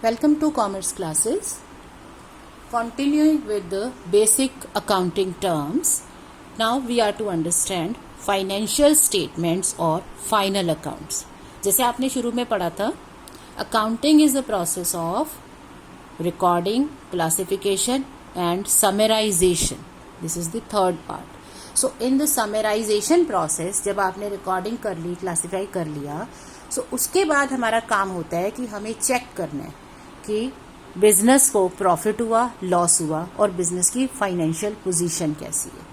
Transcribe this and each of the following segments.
Welcome to Commerce classes. Continuing with the basic accounting terms, now we are to understand financial statements or final accounts. जैसे आपने शुरू में पढ़ा था, accounting is the process of recording, classification and summarization. This is the third part. So in the summarization process, जब आपने recording कर ली, classify कर लिया, so उसके बाद हमारा काम होता है कि हमें चेक करना है कि बिजनेस को प्रॉफिट हुआ, लॉस हुआ और बिजनेस की फाइनेंशियल पोजीशन कैसी है.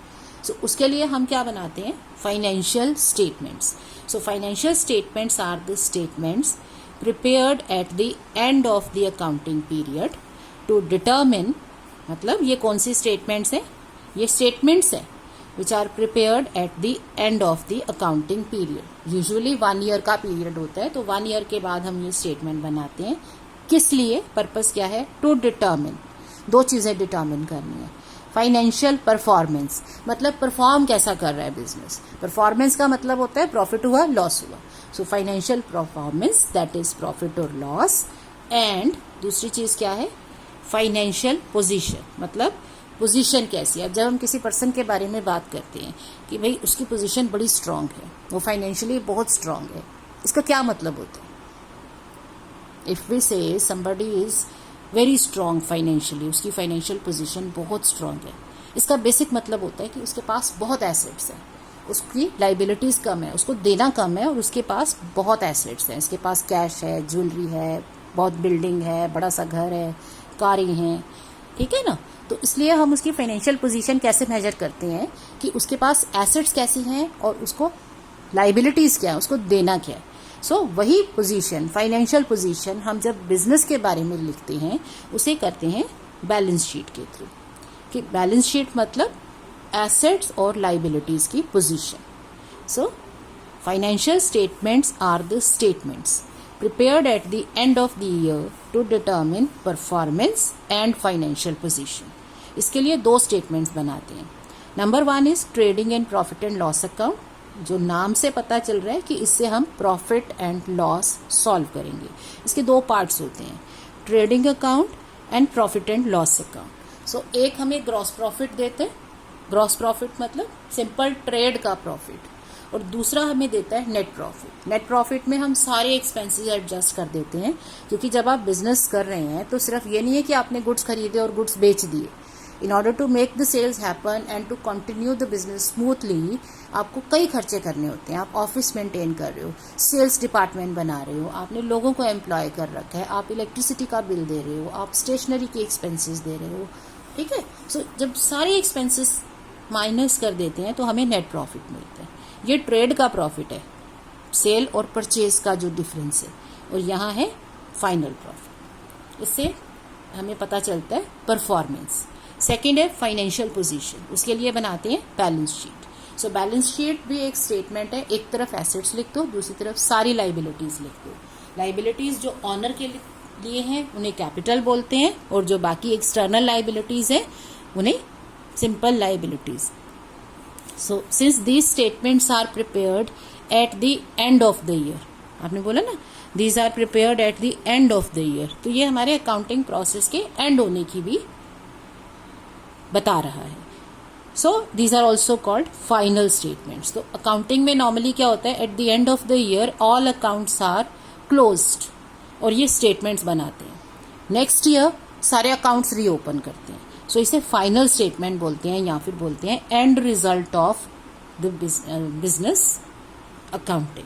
सो उसके लिए हम क्या बनाते हैं? Financial statements. So financial statements are the statements prepared at the end of the accounting period to determine, मतलब ये कौन सी स्टेटमेंट्स हैं? ये स्टेटमेंट्स हैं which are prepared at the end of the accounting period. Usually 1 year का period होता है, तो 1 ईयर के बाद हम ये स्टेटमेंट बनाते हैं. किस लिए? पर्पस क्या है? To determine. दो चीजें डिटर्मिन करनी है. फाइनेंशियल परफॉर्मेंस, मतलब परफॉर्म कैसा कर रहा है बिजनेस. परफॉर्मेंस का मतलब होता है प्रॉफिट हुआ, लॉस हुआ. So financial performance, that is profit और लॉस. एंड दूसरी चीज क्या है? फाइनेंशियल पोजीशन, मतलब पोजीशन कैसी है. अब जब हम किसी पर्सन के बारे में बात करते हैं कि भाई उसकी पोजीशन बड़ी स्ट्रांग है, वो फाइनेंशियली बहुत स्ट्रांग है, इसका क्या मतलब होता है? If we say somebody is very strong financially, उसकी फाइनेंशियल पोजीशन बहुत स्ट्रांग है, इसका बेसिक मतलब होता है कि उसके पास बहुत एसेट्स हैं, उसकी लाइबिलिटीज कम है, उसको देना कम है और उसके पास बहुत एसेट्स हैं. इसके पास कैश है, ज्वेलरी है, बहुत बिल्डिंग है, बड़ा सा घर है, कारें हैं, ठीक है ना. तो इसलिए हम उसकी फाइनेंशियल पोजीशन कैसे मेजर करते हैं कि उसके पास एसेट्स कैसी हैं और उसको लाइबिलिटीज क्या है, उसको देना क्या है. सो वही पोजीशन, फाइनेंशियल पोजीशन, हम जब बिजनेस के बारे में लिखते हैं उसे करते हैं बैलेंस शीट के थ्रू. कि बैलेंस शीट मतलब एसेट्स और लाइबिलिटीज की position. So financial statements are the statements prepared at the end of the year to determine performance and financial position. इसके लिए दो स्टेटमेंट्स बनाते हैं. Number 1 is trading and profit and loss account. जो नाम से पता चल रहा है कि इससे हम प्रॉफिट एंड लॉस सॉल्व करेंगे. इसके दो पार्ट्स होते हैं, trading account and profit and loss account. So एक हमें ग्रॉस प्रॉफिट देते हैं, ग्रॉस प्रॉफिट मतलब सिंपल ट्रेड का प्रॉफिट, और दूसरा हमें देता है नेट प्रॉफिट. नेट प्रॉफिट में हम सारे एक्सपेंसेस एडजस्ट कर देते हैं, क्योंकि जब आप बिजनेस कर रहे हैं तो सिर्फ ये नहीं है कि आपने गुड्स खरीदे और गुड्स बेच दिए. In order to make the sales happen and to continue the business smoothly, आपको कई खर्चे करने होते हैं. आप ऑफिस मेंटेन कर रहे हो, सेल्स डिपार्टमेंट बना रहे हो, आपने लोगों को एम्प्लॉय कर रखा है, आप इलेक्ट्रिसिटी का बिल दे रहे हो, आप स्टेशनरी के एक्सपेंसेस दे रहे हो, ठीक है. सो जब सारे एक्सपेंसेस माइनस कर देते हैं तो हमें नेट प्रॉफिट मिलता है. ये ट्रेड का प्रॉफिट है, सेल और परचेज का जो डिफरेंस है, और यहाँ है फाइनल प्रॉफिट. इससे हमें पता चलता है परफॉर्मेंस. सेकेंड है फाइनेंशियल पोजीशन, उसके लिए बनाते हैं balance sheet. So balance sheet भी एक स्टेटमेंट है. एक तरफ एसेट्स लिख दो, दूसरी तरफ सारी लाइबिलिटीज लिख दो. लाइबिलिटीज जो ऑनर के लिए हैं उन्हें कैपिटल बोलते हैं, और जो बाकी एक्सटर्नल लाइबिलिटीज है उन्हें simple liabilities. So since these statements are prepared at the end of the year, आपने बोला ना, these are prepared at the end of the year, तो ये हमारे अकाउंटिंग प्रोसेस के एंड होने की भी बता रहा है. So these are also called final statements. तो अकाउंटिंग में नॉर्मली क्या होता है, at the end of the year all accounts are closed, और ये स्टेटमेंट्स बनाते हैं. नेक्स्ट ईयर सारे अकाउंट्स रीओपन करते हैं. सो इसे फाइनल स्टेटमेंट बोलते हैं, या फिर बोलते हैं end result of the business accounting.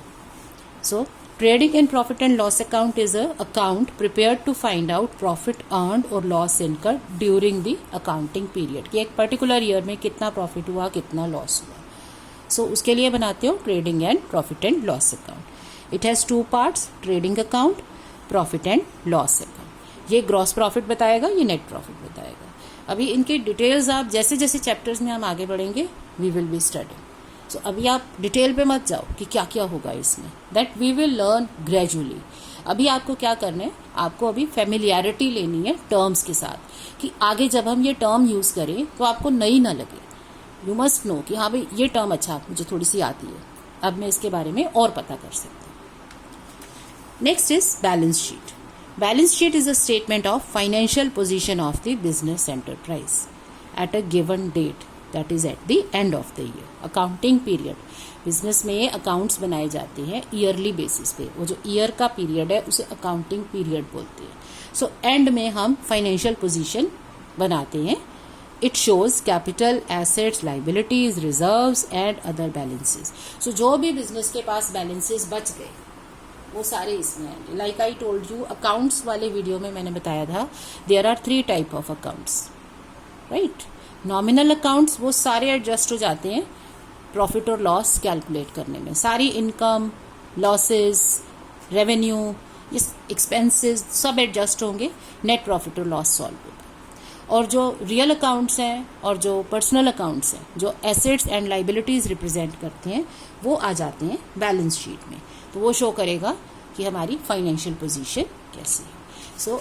So trading and profit and loss account is a account prepared to find out profit earned और loss incurred during the accounting period, कि एक पर्टिकुलर ईयर में कितना प्रॉफिट हुआ, कितना loss हुआ. सो उसके लिए बनाते हो trading and profit and loss account. It has 2 parts, trading account, profit and loss account. ये ग्रॉस प्रॉफिट बताएगा, ये नेट प्रॉफिट बताएगा. अभी इनकी डिटेल्स आप जैसे जैसे चैप्टर्स में हम आगे बढ़ेंगे, वी विल बी स्टडिंग. सो अभी आप डिटेल पे मत जाओ कि क्या क्या होगा इसमें, that we will learn gradually. अभी आपको क्या करना है, आपको अभी फेमिलियरिटी लेनी है टर्म्स के साथ, कि आगे जब हम ये टर्म यूज करें तो आपको नई ना लगे. यू मस्ट नो कि हाँ भाई ये टर्म अच्छा मुझे थोड़ी सी आती है, अब मैं इसके बारे में और पता कर सकती हूँ. Next is balance sheet. Balance sheet is a statement of financial position of the business enterprise at a given date, that is at the end of the year. Accounting period, business में accounts बनाए जाते हैं yearly basis पे. वो जो year का period है उसे अकाउंटिंग पीरियड बोलते हैं. सो एंड में हम फाइनेंशियल पोजीशन बनाते हैं. It shows capital, assets, liabilities, reserves and other balances. So जो भी बिजनेस के पास बैलेंसेस बच गए वो सारे इसमें आएंगे. Like I told you, accounts वाले वीडियो में मैंने बताया था there are 3 type of accounts, right. Nominal accounts वो सारे एडजस्ट हो जाते हैं प्रॉफिट और लॉस कैलकुलेट करने में. सारी इनकम, लॉसेस, रेवेन्यू, एक्सपेंसेस सब एडजस्ट होंगे, नेट प्रॉफिट और लॉस सॉल्व होगा. और जो रियल अकाउंट्स हैं और जो पर्सनल अकाउंट्स हैं जो एसेट्स एंड लाइबिलिटीज रिप्रेजेंट करते हैं वो आ जाते हैं बैलेंस शीट में. तो वो शो करेगा कि हमारी फाइनेंशियल पोजीशन कैसी है. So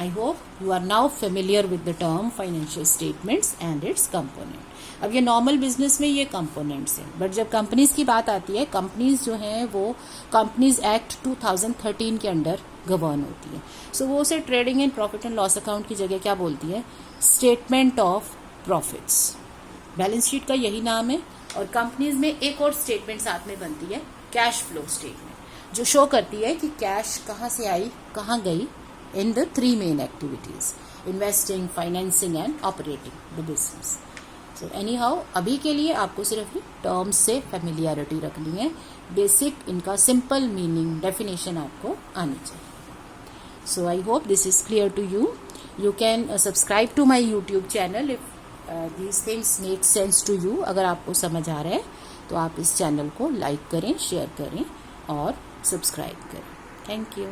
I hope you are now familiar with the term financial statements and its component. अब ये नॉर्मल बिजनेस में ये कंपोनेंट्स हैं, बट जब कंपनीज की बात आती है, कंपनीज जो हैं वो कंपनीज एक्ट 2013 के अंडर गवर्न होती है. सो वो उसे trading and profit and loss account की जगह क्या बोलती है, statement of profits. Balance sheet का यही नाम है. और कंपनीज में एक और स्टेटमेंट साथ में बनती है, कैश फ्लो स्टेटमेंट, जो शो करती है कि कैश कहाँ से आई, कहाँ गई in the 3 main activities, investing, financing and operating the business. So any how अभी के लिए आपको सिर्फ टर्म्स से फेमिलियरिटी रखनी है. बेसिक इनका सिंपल मीनिंग, डेफिनेशन आपको आनी चाहिए. So I hope this is clear to you. You can subscribe to my YouTube channel if these things make sense to you. अगर आपको समझ आ रहा है तो आप इस चैनल को लाइक करें, शेयर करें और सब्सक्राइब करें. Thank you.